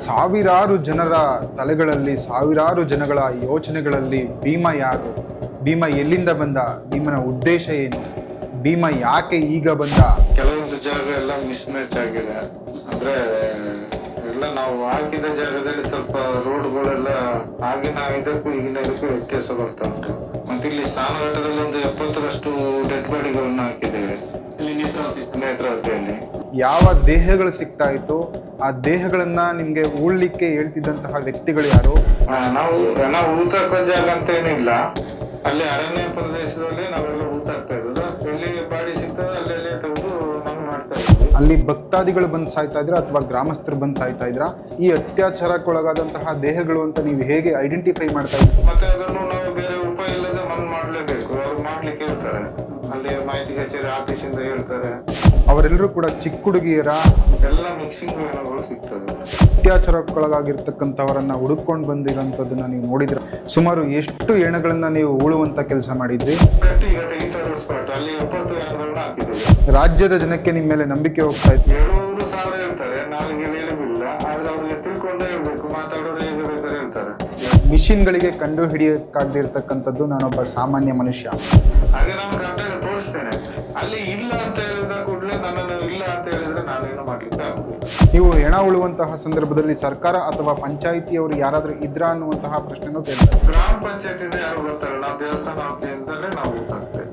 ಸಾವಿರಾರು ಜನರ ತಲೆಗಳಲ್ಲಿ, ಸಾವಿರಾರು ಜನಗಳ ಯೋಚನೆಗಳಲ್ಲಿ ಭೀಮ ಯಾರು, ಭೀಮ ಎಲ್ಲಿಂದ ಬಂದ, ಭೀಮನ ಉದ್ದೇಶ ಏನು, ಭೀಮ ಯಾಕೆ ಈಗ ಬಂದ? ಕೆಲವೊಂದು ಜಾಗ ಎಲ್ಲ ಮಿಸ್ಮ್ಯಾಚ್ ಆಗಿದೆ. ಅಂದ್ರೆ ಎಲ್ಲ ನಾವು ಹಾಕಿದ ಜಾಗದಲ್ಲಿ ಸ್ವಲ್ಪ ರೋಡ್ಗಳೆಲ್ಲ ಆಗಿನ ಇದಕ್ಕೂ ಈಗಿನ ಇದಕ್ಕೂ ವ್ಯತ್ಯಾಸ ಬರ್ತಾ ಉಂಟು. ಮತ್ತೆ ಇಲ್ಲಿ ಸ್ನಾನಘಟ್ಟದಲ್ಲಿ ಒಂದು 70ರಷ್ಟು ಡೆಡ್ ಬಾಡಿಗಳನ್ನ ಹಾಕಿದ್ದೇವೆ ಇಲ್ಲಿ ನೇತ್ರಾವತಿಯಲ್ಲಿ. ಯಾವ ದೇಹಗಳು ಸಿಗ್ತಾ ಇತ್ತು, ಆ ದೇಹಗಳನ್ನ ನಿಮ್ಗೆ ಉಳ್ಲಿಕ್ಕೆ ಹೇಳ್ತಿದ್ದಂತಹ ವ್ಯಕ್ತಿಗಳು ಯಾರು? ನಾವು ಊತಾಕೋ ಜಾಗ ಅಂತ ಏನಿಲ್ಲ, ಅಲ್ಲಿ ಅರಣ್ಯ ಪ್ರದೇಶದಲ್ಲಿ ನಾವೆಲ್ಲ ಊತಾಕ್ತಾ ಇರೋದು. ಎಲ್ಲಿ ಬಾಡಿ ಸಿಗ್ತದೆ ಅಲ್ಲೆಲ್ಲಿ ತೆಗೆದು ನಾವು ಮಾಡ್ತಾ ಇದ್ವಿ. ಅಲ್ಲಿ ಭಕ್ತಾದಿಗಳು ಬಂದು ಸಾಯ್ತಾ ಇದ್ರ ಅಥವಾ ಗ್ರಾಮಸ್ಥರು ಬಂದು ಸಾಯ್ತಾ ಇದ್ರ? ಈ ಅತ್ಯಾಚಾರಕ್ಕೊಳಗಾದಂತಹ ದೇಹಗಳು ಅಂತ ನೀವು ಹೇಗೆ ಐಡೆಂಟಿಫೈ ಮಾಡ್ತಾ ಇದ್ರಿ? ಮತ್ತೆ ಅದನ್ನು ನಾವು ಬೇರೆ ಉಪಾಯ ಇಲ್ಲದೆ ಮಣ್ಣು ಮಾಡ್ಲೇಬೇಕು. ಅವ್ರು ಮಾಡ್ಲಿಕ್ಕೆ ಹೇಳ್ತಾರೆ, ಅಲ್ಲಿ ಮಾಹಿತಿ ಕಚೇರಿ ಆಫೀಸಿಂದ ಹೇಳ್ತಾರೆ. ಅವರೆಲ್ಲರೂ ಕೂಡ ಚಿಕ್ಕ ಹುಡುಗಿಯರ ಎಲ್ಲ ಮಿಕ್ಸಿಂಗ್ ಏನಗಳು ಸಿಗ್ತದೆ. ಅತ್ಯಾಚಾರಕ್ಕೊಳಗಾಗಿರ್ತಕ್ಕಂಥವರನ್ನ ಹುಡುಕೊಂಡು ಬಂದಿರೋಂಥದ್ದನ್ನ ನೀವು ನೋಡಿದ್ರೆ ಸುಮಾರು ಎಷ್ಟು ಹೆಣಗಳನ್ನ ನೀವು ಉಳುವಂತ ಕೆಲಸ ಮಾಡಿದ್ರಿ? ಈಗ ತೆಗಿತಾ ಇರೋ ಸ್ಪಾಟ್ ಅಲ್ಲಿ 70 ಹೆಣಗಳನ್ನ ಹಾಕಿದ್ದೀವಿ. ರಾಜ್ಯದ ಜನಕ್ಕೆ ನಿಮ್ಮ ಮೇಲೆ ನಂಬಿಕೆ ಹೋಗ್ತಾ ಇತ್ತು. 700,000 ಹೇಳ್ತಾರೆ, ನಾಲಿಗೆ ಹೇಳಿಲ್ಲ, ಆದ್ರೆ ಅವ್ರಿಗೆ ತಿಳ್ಕೊಂಡೇ ಹೇಳ್ಬೇಕು, ಮಾತಾಡೋರು ಹೇಗೆ ಬೇಕಾದ್ರೆ ಹೇಳ್ತಾರೆ. ಮಿಷಿನ್ಗಳಿಗೆ ಕಂಡು ಹಿಡಿಯಕ್ಕಾಗದಿರ್ತಕ್ಕಂಥದ್ದು ನಾನೊಬ್ಬ ಸಾಮಾನ್ಯ ಮನುಷ್ಯ. ಹಾಗೆ ನಾನು ಕರೆಕ್ಟಾಗಿ ತೋರಿಸ್ತೇನೆ. ಅಲ್ಲಿ ಇಲ್ಲ ಅಂತ ಹೇಳಿದ ಕೂಡಲೇ ನನ್ನನ್ನು ಇಲ್ಲ ಅಂತ ಹೇಳಿದ್ರೆ ನಾನೇನು ಮಾಡ್ಲಿಕ್ಕೆ ಆಗುದಿಲ್ಲ. ನೀವು ಹೆಣ ಉಳುವಂತಹ ಸಂದರ್ಭದಲ್ಲಿ ಸರ್ಕಾರ ಅಥವಾ ಪಂಚಾಯಿತಿಯವರು ಯಾರಾದ್ರೂ ಇದ್ರಾ ಅನ್ನುವಂತಹ ಪ್ರಶ್ನೆನೂ ಕೇಳ್ತಾರೆ. ಗ್ರಾಮ ಪಂಚಾಯತಿಂದ ಯಾರು ಬರ್ತಾರೆ, ನಾವು ದೇವಸ್ಥಾನ ವತಿಯಿಂದಲೇ ನಾವು ಹೋಗ್ತಾ ಇದ್ದೇವೆ.